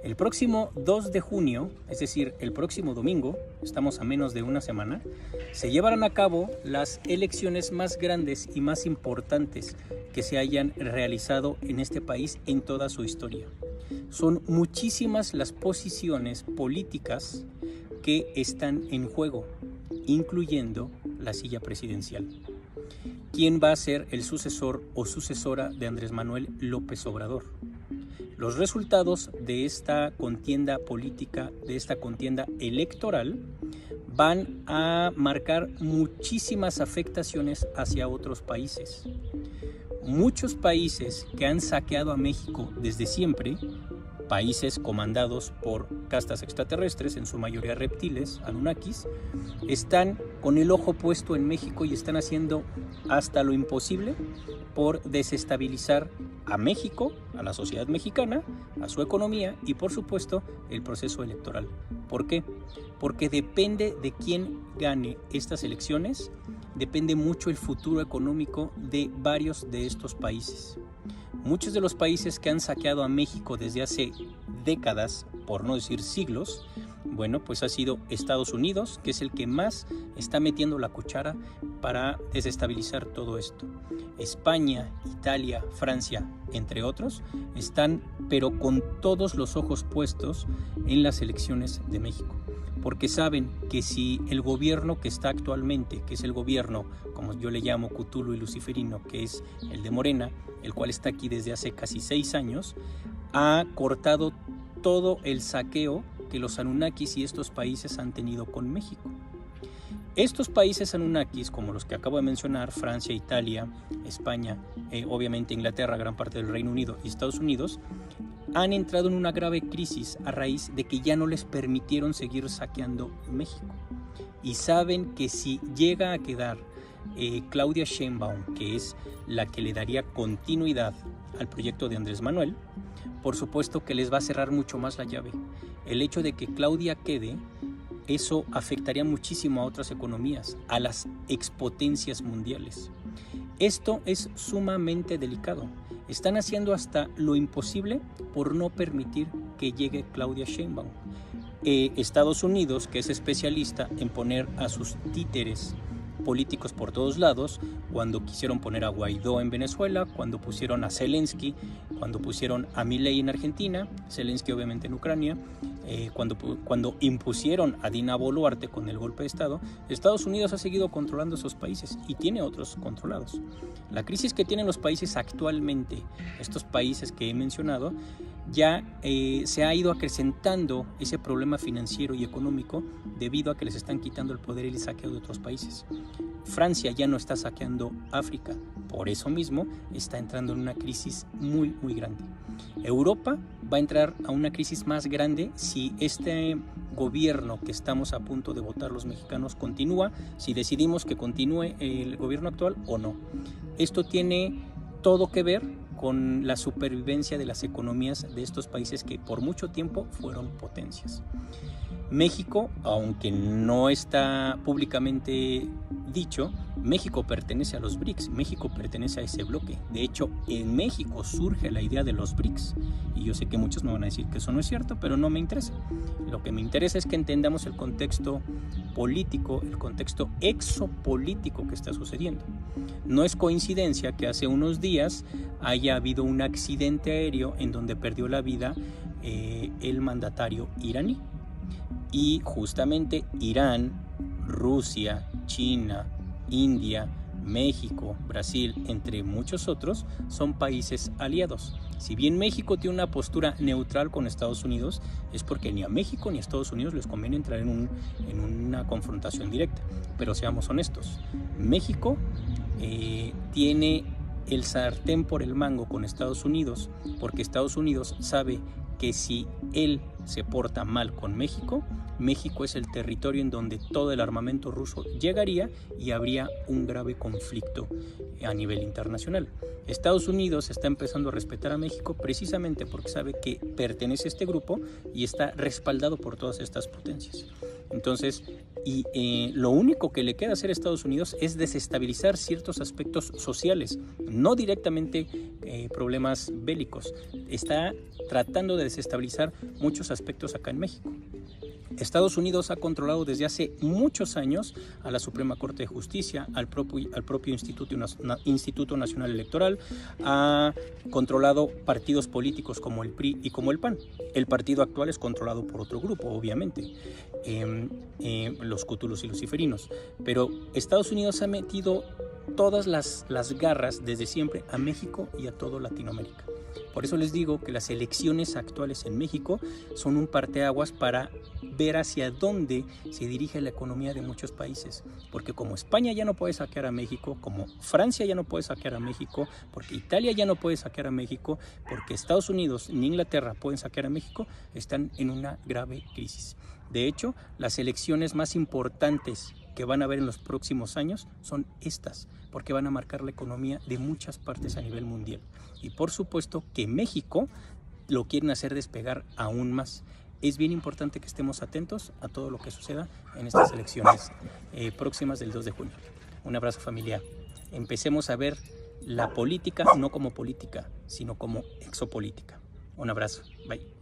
El próximo 2 de junio, es decir, el próximo domingo, estamos a menos de una semana, se llevarán a cabo las elecciones más grandes y más importantes que se hayan realizado en este país en toda su historia. Son muchísimas las posiciones políticas que están en juego, incluyendo la silla presidencial. ¿Quién va a ser el sucesor o sucesora de Andrés Manuel López Obrador? Los resultados de esta contienda política, de esta contienda electoral, van a marcar muchísimas afectaciones hacia otros países. Muchos países que han saqueado a México desde siempre, países comandados por castas extraterrestres, en su mayoría reptiles, Anunnakis, están con el ojo puesto en México y están haciendo hasta lo imposible por desestabilizar a México, a la sociedad mexicana, a su economía y por supuesto el proceso electoral. ¿Por qué? Porque depende de quién gane estas elecciones, depende mucho el futuro económico de varios de estos países. Muchos de los países que han saqueado a México desde hace décadas, por no decir siglos, bueno, pues ha sido Estados Unidos, que es el que más está metiendo la cuchara para desestabilizar todo esto. España, Italia, Francia, entre otros, están pero con todos los ojos puestos en las elecciones de México. Porque saben que si el gobierno que está actualmente, que es el gobierno, como yo le llamo Cthulhu y Luciferino, que es el de Morena, el cual está aquí desde hace casi 6 años, ha cortado todo el saqueo que los Anunnakis y estos países han tenido con México. Estos países Anunnakis, como los que acabo de mencionar, Francia, Italia, España, obviamente Inglaterra, gran parte del Reino Unido y Estados Unidos, han entrado en una grave crisis a raíz de que ya no les permitieron seguir saqueando México. Y saben que si llega a quedar Claudia Sheinbaum, que es la que le daría continuidad al proyecto de Andrés Manuel, por supuesto que les va a cerrar mucho más la llave. El hecho de que Claudia quede, eso afectaría muchísimo a otras economías, a las expotencias mundiales. Esto es sumamente delicado. Están haciendo hasta lo imposible por no permitir que llegue Claudia Sheinbaum. Estados Unidos, que es especialista en poner a sus títeres políticos por todos lados, cuando quisieron poner a Guaidó en Venezuela, cuando pusieron a Zelensky, cuando pusieron a Milei en Argentina, Zelensky obviamente en Ucrania, cuando impusieron a Dina Boluarte con el golpe de Estado, Estados Unidos ha seguido controlando esos países y tiene otros controlados. La crisis que tienen los países actualmente, estos países que he mencionado, ya se ha ido acrecentando ese problema financiero y económico debido a que les están quitando el poder y el saqueo de otros países. Francia ya no está saqueando África, por eso mismo está entrando en una crisis muy grande. Europa va a entrar a una crisis más grande si este gobierno que estamos a punto de votar los mexicanos continúa, si decidimos que continúe el gobierno actual o no. Esto tiene todo que ver con la supervivencia de las economías de estos países que por mucho tiempo fueron potencias. México, aunque no está públicamente dicho, México pertenece a los BRICS, México pertenece a ese bloque. De hecho, en México surge la idea de los BRICS. Y yo sé que muchos me van a decir que eso no es cierto, pero no me interesa. Lo que me interesa es que entendamos el contexto político, el contexto exopolítico que está sucediendo. No es coincidencia que hace unos días haya habido un accidente aéreo en donde perdió la vida el mandatario iraní. Y justamente Irán, Rusia, China, India, México, Brasil, entre muchos otros, son países aliados. Si bien México tiene una postura neutral con Estados Unidos, es porque ni a México ni a Estados Unidos les conviene entrar en una confrontación directa. Pero seamos honestos, México tiene el sartén por el mango con Estados Unidos, porque Estados Unidos sabe que si él se porta mal con México, México es el territorio en donde todo el armamento ruso llegaría y habría un grave conflicto a nivel internacional. Estados Unidos está empezando a respetar a México precisamente porque sabe que pertenece a este grupo y está respaldado por todas estas potencias. Entonces, lo único que le queda hacer a Estados Unidos es desestabilizar ciertos aspectos sociales, no directamente problemas bélicos. Está tratando de desestabilizar muchos aspectos acá en México. Estados Unidos ha controlado desde hace muchos años a la Suprema Corte de Justicia, al propio Instituto Nacional Electoral, ha controlado partidos políticos como el PRI y como el PAN. El partido actual es controlado por otro grupo, obviamente, los cútulos y luciferinos. Pero Estados Unidos ha metido todas las garras desde siempre a México y a todo Latinoamérica. Por eso les digo que las elecciones actuales en México son un parteaguas para ver hacia dónde se dirige la economía de muchos países. Porque como España ya no puede saquear a México, como Francia ya no puede saquear a México, porque Italia ya no puede saquear a México, porque Estados Unidos ni Inglaterra pueden saquear a México, están en una grave crisis. De hecho, las elecciones más importantes que van a haber en los próximos años son estas, porque van a marcar la economía de muchas partes a nivel mundial. Y por supuesto que México lo quieren hacer despegar aún más. Es bien importante que estemos atentos a todo lo que suceda en estas elecciones próximas del 2 de junio. Un abrazo, familia. Empecemos a ver la política no como política, sino como exopolítica. Un abrazo. Bye.